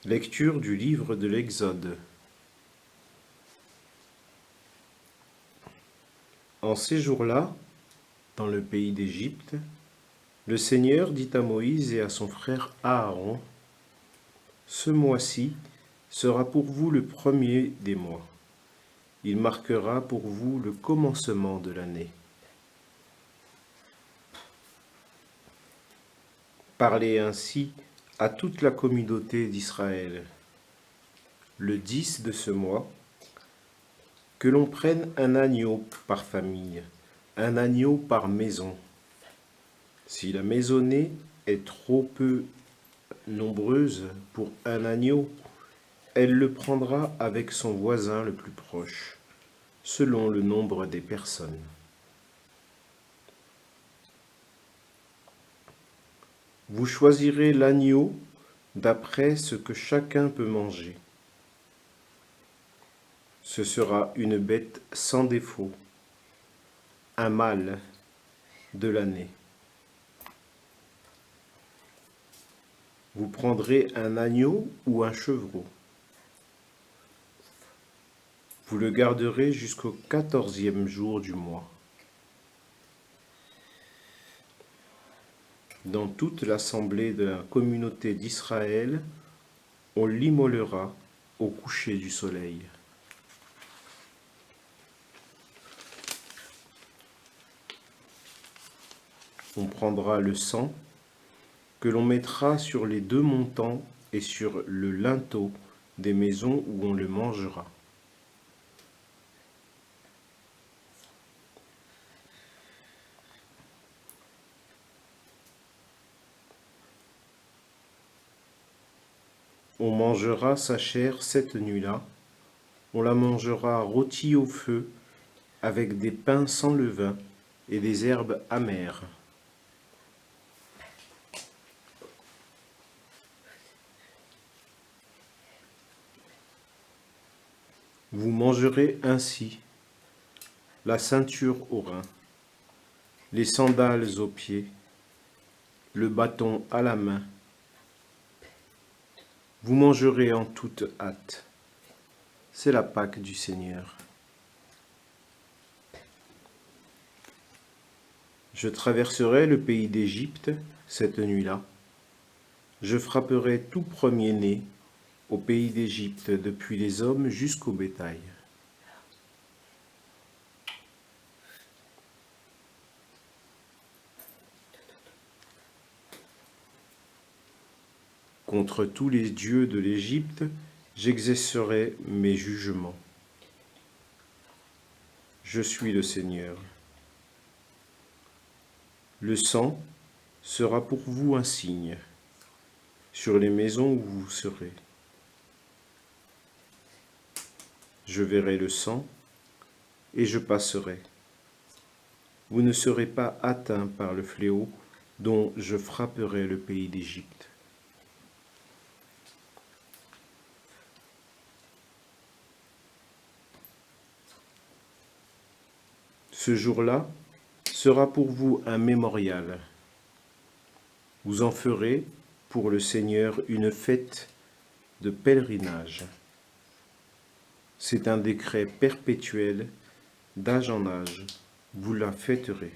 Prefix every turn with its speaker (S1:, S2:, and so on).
S1: Lecture du livre de l'Exode. En ces jours-là, dans le pays d'Égypte, le Seigneur dit à Moïse et à son frère Aaron, « Ce mois-ci sera pour vous le premier des mois. Il marquera pour vous le commencement de l'année. Parlez ainsi à toute la communauté d'Israël. Le 10 de ce mois, que l'on prenne un agneau par famille, un agneau par maison. Si la maisonnée est trop peu nombreuse pour un agneau, elle le prendra avec son voisin le plus proche, selon le nombre des personnes. Vous choisirez l'agneau d'après ce que chacun peut manger. Ce sera une bête sans défaut, un mâle de l'année. Vous prendrez un agneau ou un chevreau. Vous le garderez jusqu'au 14e jour du mois. Dans toute l'assemblée de la communauté d'Israël, on l'immolera au coucher du soleil. On prendra le sang que l'on mettra sur les deux montants et sur le linteau des maisons où on le mangera. On mangera sa chair cette nuit-là, on la mangera rôtie au feu avec des pains sans levain et des herbes amères. Vous mangerez ainsi la ceinture aux reins, les sandales aux pieds, le bâton à la main. Vous mangerez en toute hâte. C'est la Pâque du Seigneur. Je traverserai le pays d'Égypte cette nuit-là. Je frapperai tout premier-né au pays d'Égypte, depuis les hommes jusqu'au bétail. Contre tous les dieux de l'Égypte, j'exercerai mes jugements. Je suis le Seigneur. Le sang sera pour vous un signe sur les maisons où vous serez. Je verrai le sang et je passerai. Vous ne serez pas atteints par le fléau dont je frapperai le pays d'Égypte. Ce jour-là sera pour vous un mémorial. Vous en ferez pour le Seigneur une fête de pèlerinage. C'est un décret perpétuel, d'âge en âge, vous la fêterez.